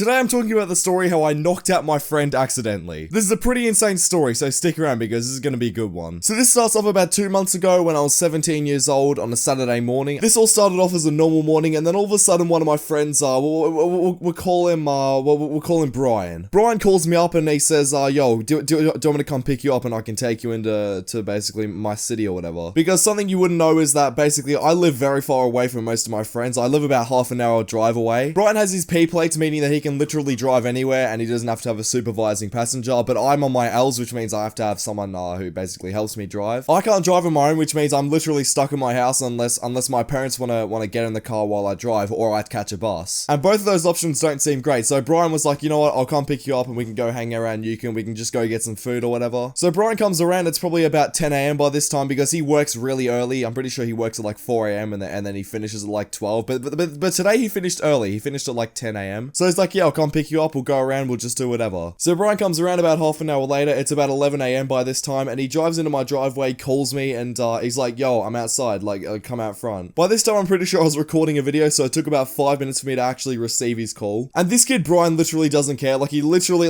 Today I'm talking about the story how I knocked out my friend accidentally. This is a pretty insane story, so stick around because this is going to be a good one. So this starts off about 2 months ago when I was 17 years old on a Saturday morning. This all started off as a normal morning, and then all of a sudden one of my friends, we'll call him Brian. Brian calls me up and he says, yo, do you want me to come pick you up and I can take you into basically my city or whatever? Because something you wouldn't know is that basically I live very far away from most of my friends. I live about half an hour drive away. Brian has his P plates, meaning that he can literally drive anywhere and he doesn't have to have a supervising passenger, but I'm on my L's, which means I have to have someone who basically helps me drive. I can't drive on my own, which means I'm literally stuck in my house unless my parents want to get in the car while I drive, or I'd catch a bus. And both of those options don't seem great, so Brian was like, you know what, I'll come pick you up and we can go hang around Newcomb, we can just go get some food or whatever. So Brian comes around, it's probably about 10 a.m. by this time because he works really early. I'm pretty sure he works at like 4 a.m. and then he finishes at like 12, but today he finished early, he finished at like 10 a.m. So he's like, yeah, I'll come pick you up, we'll go around, we'll just do whatever. So Brian comes around about half an hour later, it's about 11 a.m. by this time, and he drives into my driveway, calls me, and he's like, yo, I'm outside, like, come out front. By this time, I'm pretty sure I was recording a video, so it took about 5 minutes for me to actually receive his call. And this kid, Brian, literally doesn't care. Like, he literally,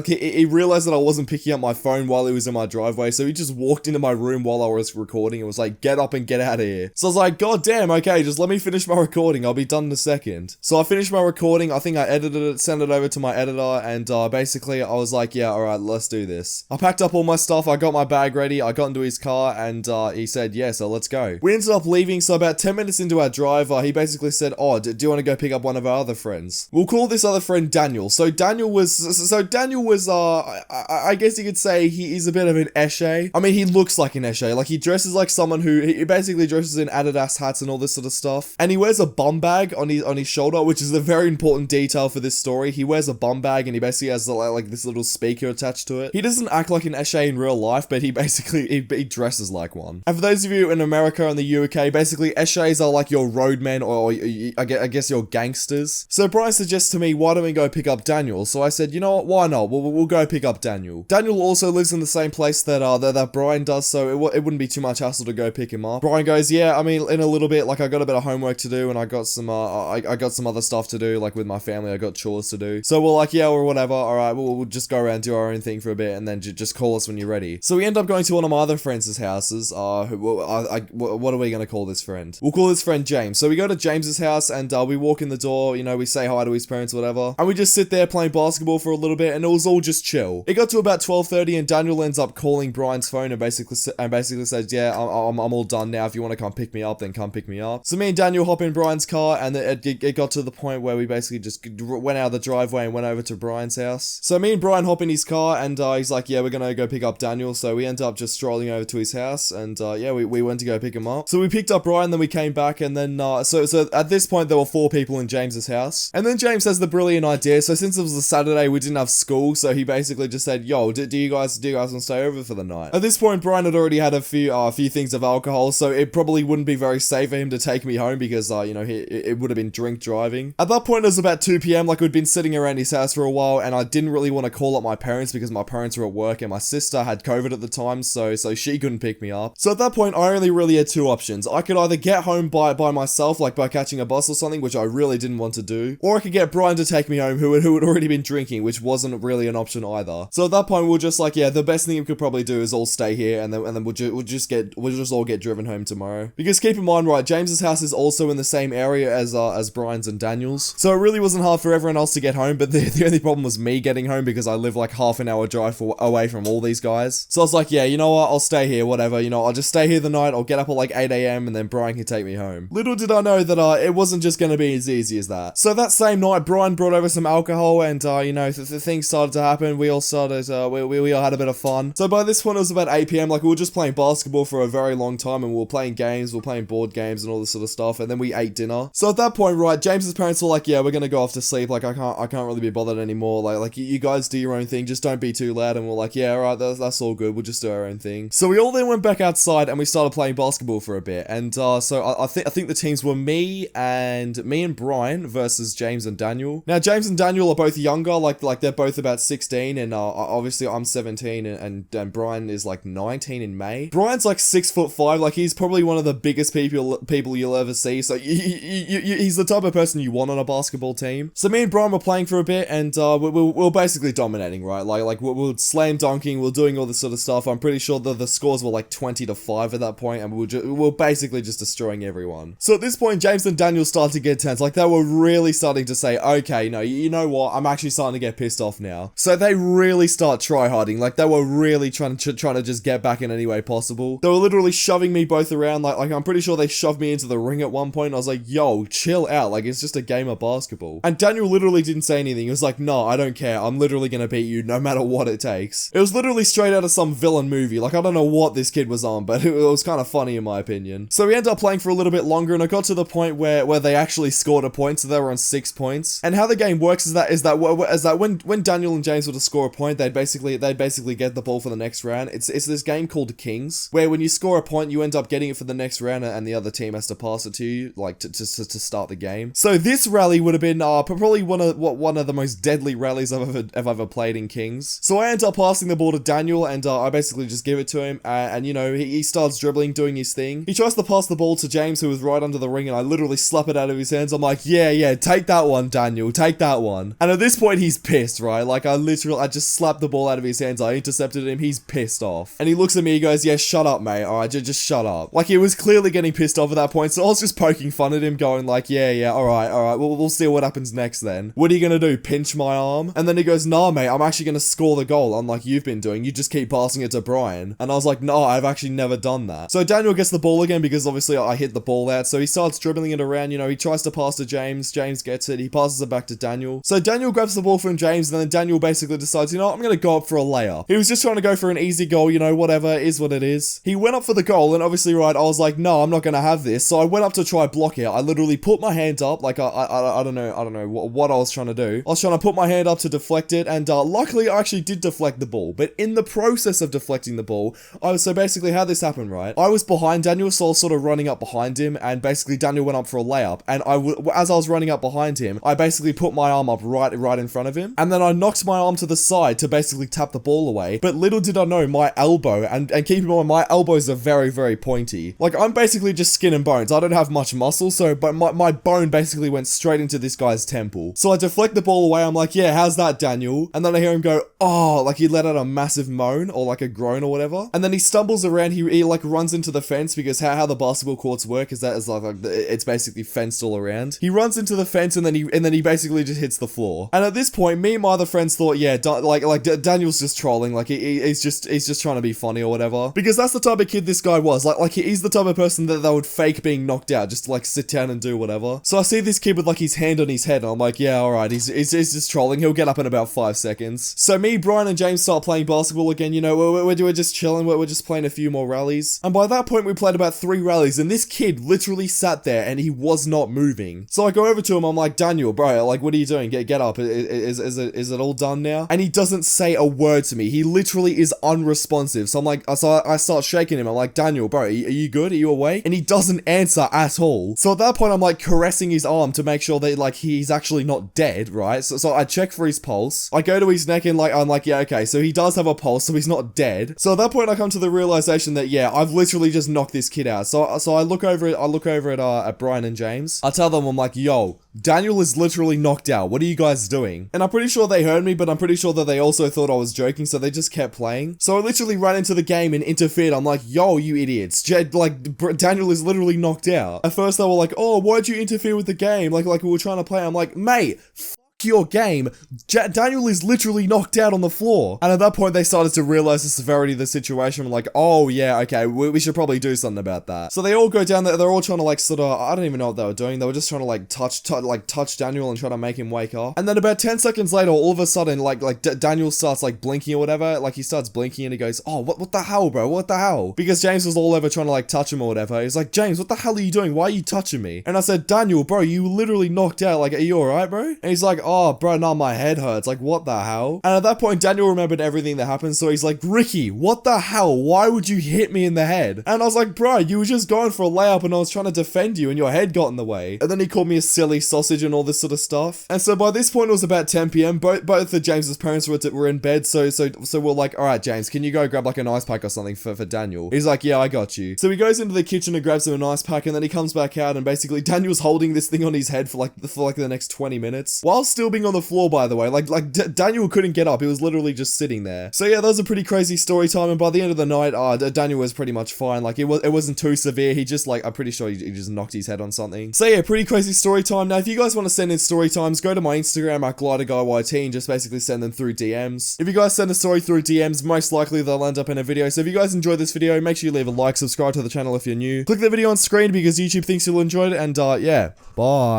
he realized that I wasn't picking up my phone while he was in my driveway, so he just walked into my room while I was recording and was like, get up and get out of here. So I was like, god damn, okay, just let me finish my recording, I'll be done in a second. So I finished my recording, I think I edited it, sent it over to my editor, and basically I was like, yeah, alright, let's do this. I packed up all my stuff, I got my bag ready, I got into his car, and he said, yeah, so let's go. We ended up leaving, so about 10 minutes into our drive, he basically said, oh, do you want to go pick up one of our other friends? We'll call this other friend Daniel. So Daniel was, I guess you could say he is a bit of an esche. I mean, he looks like an esche, like he dresses like someone he basically dresses in Adidas hats and all this sort of stuff. And he wears a bum bag on his shoulder, which is a very important detail for this story. He wears a bum bag and he basically has like this little speaker attached to it. He doesn't act like an esche in real life, but he basically, he dresses like one. And for those of you in America and the UK, basically esches are like your roadmen, or I guess your gangsters. So Brian suggests to me, why don't we go pick up Daniel? So I said, you know what, why not? We'll go pick up Daniel. Daniel also lives in the same place that Brian does, so it wouldn't be too much hassle to go pick him up. Brian goes, yeah, I mean, in a little bit, like I got a bit of homework to do, and I got some I got some other stuff to do, like with my family, I got chores to do. So we're like, yeah, or whatever, alright, we'll just go around, do our own thing for a bit, and then just call us when you're ready. So we end up going to one of my other friends' houses. What are we gonna call this friend? We'll call this friend James. So we go to James's house, and we walk in the door, you know, we say hi to his parents, whatever, and we just sit there playing basketball for a little bit, and it was all just chill. It got to about 12:30, and Daniel ends up calling Brian's phone and basically says, yeah, I'm all done now. If you want to come pick me up, then come pick me up. So me and Daniel hop in Brian's car, and it got to the point where we basically just went out of the driveway and went over to Brian's house. So me and Brian hop in his car, and he's like, yeah, we're gonna go pick up Daniel. So we end up just strolling over to his house, and yeah, we went to go pick him up. So we picked up Brian, then we came back, and then so at this point there were 4 people in James's house. And then James has the brilliant idea, so since it was a Saturday, we didn't have school, so he basically just said, yo, do you guys want to stay over for the night? At this point, Brian had already had a few things of alcohol, so it probably wouldn't be very safe for him to take me home because, you know, it would have been drink driving. At that point, it was about 2 p.m, like we'd been sitting around his house for a while, and I didn't really want to call up my parents because my parents were at work, and my sister had COVID at the time, so she couldn't pick me up. So at that point, I only really had 2 options. I could either get home by myself, like by catching a bus or something, which I really didn't want to do, or I could get Brian to take me home, who had already been drinking, which wasn't really an option either. So at that point, we were just like, yeah, the best thing we could probably do is all stay here, and then we'll just all get driven home tomorrow. Because keep in mind, right, James's house is also in the same area as Brian's and Daniel's, so it really wasn't hard for everyone else to get home, but the only problem was me getting home because I live like half an hour drive away from all these guys. So I was like, yeah, you know what, I'll stay here, whatever, you know, I'll just stay here the night, I'll get up at like 8 a.m, and then Brian can take me home. Little did I know that it wasn't just gonna be as easy as that. So that same night, Brian brought over some alcohol, and you know, the things started to happen. We all started, we all had a bit of fun. So by this point, it was about 8 p.m, like we were just playing basketball for a very long time, and we were playing games, we were playing board games and all this sort of stuff, and then we ate dinner. So at that point, right, James's parents were like, yeah, we're gonna go off to sleep, like I can't really be bothered anymore, like you guys do your own thing, just don't be too loud. And we're like, yeah, alright, that's all good, we'll just do our own thing. So we all then went back outside and we started playing basketball for a bit, and so I think the teams were me and Brian versus James and Daniel. Now James and Daniel are both younger, like they're both about 16, and obviously I'm 17, and Brian is like 19 in May. Brian's like 6'5", like he's probably one of the biggest people you'll ever see, so he's the type of person you want on a basketball team. So me and Brian were playing for a bit, and we're basically dominating, right? Like we're slam dunking, we're doing all this sort of stuff. I'm pretty sure that the scores were like 20-5 at that point, and we're basically just destroying everyone. So at this point, James and Daniel started to get tense. Like, they were really starting to say, okay, no, you know what? I'm actually starting to get pissed off now. So they really start try-harding. Like, they were really trying to just get back in any way possible. They were literally shoving me both around. Like I'm pretty sure they shoved me into the ring at one point. And I was like, yo, chill out. Like, it's just a game of basketball. And Daniel literally didn't say anything. He was like, no, I don't care. I'm literally gonna beat you no matter what it takes. It was literally straight out of some villain movie. Like, I don't know what this kid was on, but it was kind of funny in my opinion. So we ended up playing for a little bit longer, and I got to the point where they actually scored a point, so they were on 6 points. And how the game works is that when Daniel and James were to score a point, they'd basically get the ball for the next round. It's this game called Kings, where when you score a point, you end up getting it for the next round, and the other team has to pass it to you, like to start the game. So this rally would have been probably one of the most deadly rallies I've ever played in Kings. So I end up passing the ball to Daniel, and I basically just give it to him, and you know, he starts dribbling, doing his thing. He tries to pass the ball to James, who was right under the ring, and I literally slap it out of his hands. I'm like, yeah, take that one, Daniel, take that one. And at this point, he's pissed, right? Like, I just slapped the ball out of his hands. I intercepted him. He's pissed off. And he looks at me, he goes, yeah, shut up, mate. All right, just shut up. Like, he was clearly getting pissed off at that point, so I was just poking fun at him, going like, yeah, all right, we'll see what happens next then. What are you gonna do, pinch my arm? And then he goes, nah, mate, I'm actually gonna score the goal, unlike you've been doing. You just keep passing it to Brian. And I was like, no, I've actually never done that. So Daniel gets the ball again, because obviously I hit the ball out, so he starts dribbling it around. You know, he tries to pass to James. James gets it. He passes it back to Daniel. So Daniel grabs the ball from James, and then Daniel basically decides, you know what, I'm gonna go up for a layup. He was just trying to go for an easy goal, you know, whatever, it is what it is. He went up for the goal, and obviously, right, I was like, no, I'm not gonna have this. So I went up to try block it. I literally put my hand up, like I don't know what I was trying to do. I was trying to put my hand up to deflect it, and luckily I actually did deflect the ball. But in the process of deflecting the ball, so basically how this happened, right? I was behind Daniel, so I was sort of running up behind him, and basically Daniel went up for a layup, and as I was running up behind him, I basically put my arm up right in front of him, and then I knocked my arm to the side to basically tap the ball away. But little did I know, my elbow, and keep in mind, my elbows are very, very pointy. Like, I'm basically just skin and bones. I don't have much muscle, so, but my bone basically went straight into this guy's temple. So I deflect the ball away. I'm like, yeah, how's that, Daniel? And then I hear him go, oh, like he let out a massive moan, or like a groan or whatever. And then he stumbles around. He like runs into the fence, because how the basketball courts work is that it's like it's basically fenced all around. He runs into the fence, and then he basically just hits the floor. And at this point, me and my other friends thought, yeah, Daniel's just trolling. Like he's just trying to be funny or whatever, because that's the type of kid this guy was. Like he's the type of person that would fake being knocked out just to like sit down and do whatever. So I see this kid with like his hand on his head, and I'm like, yeah, all right, he's just trolling. He'll get up in about 5 seconds. So me, Brian, and James start playing basketball again. You know, we're just chilling. We're just playing a few more rallies. And by that point, we played about 3 rallies, and this kid literally sat there and he was not moving. So I go over to him. I'm like, Daniel, bro, like, what are you doing? Get up. Is it all done now? And he doesn't say a word to me. He literally is unresponsive. So I'm like, so I start shaking him. I'm like, Daniel, bro, are you good? Are you awake? And he doesn't answer at all. So at that point, I'm like caressing his arm to make sure that like he's actually not dead, right? So I check for his pulse. I go to his neck, and like I'm like, yeah, okay, so he does have a pulse, so he's not dead. So at that point, I come to the realization that yeah, I've literally just knocked this kid out. So I look over at Brian and James. I tell them, I'm like, yo, Daniel is literally knocked out. What are you guys doing? And I'm pretty sure they heard me, but I'm pretty sure that they also thought I was joking, so they just kept playing. So I literally ran into the game and interfered. I'm like, yo, you idiots. Daniel is literally knocked out. At first they were like, oh, why'd you interfere with the game? Like we were trying to play. I'm like, mate, your game. Daniel is literally knocked out on the floor. And at that point, they started to realize the severity of the situation. I'm like, oh yeah, okay, we should probably do something about that. So they all go down there. They're all trying to like sort of, I don't even know what they were doing. They were just trying to like touch Daniel and try to make him wake up. And then about 10 seconds later, all of a sudden, Daniel starts like blinking or whatever. Like he starts blinking and he goes, oh, what the hell, bro? What the hell? Because James was all over trying to like touch him or whatever. He's like, James, what the hell are you doing? Why are you touching me? And I said, Daniel, bro, you literally knocked out. Like, are you alright, bro? And he's like, oh, bro, no, my head hurts. Like, what the hell? And at that point, Daniel remembered everything that happened. So he's like, Ricky, what the hell? Why would you hit me in the head? And I was like, bro, you were just going for a layup and I was trying to defend you and your head got in the way. And then he called me a silly sausage and all this sort of stuff. And so by this point, it was about 10 p.m. Both of James's parents were in bed. So we're like, all right, James, can you go grab like an ice pack or something for Daniel? He's like, yeah, I got you. So he goes into the kitchen and grabs him an ice pack, and then he comes back out and basically Daniel's holding this thing on his head for like the next 20 minutes. Whilst still being on the floor, by the way. Daniel couldn't get up. He was literally just sitting there. So yeah, that was a pretty crazy story time. And by the end of the night, Daniel was pretty much fine. Like, it wasn't too severe. He just, like, I'm pretty sure he just knocked his head on something. So yeah, pretty crazy story time. Now, if you guys want to send in story times, go to my Instagram at GliderGuyYT and just basically send them through DMs. If you guys send a story through DMs, most likely they'll end up in a video. So if you guys enjoyed this video, make sure you leave a like, subscribe to the channel if you're new. Click the video on screen because YouTube thinks you'll enjoy it, and yeah, bye.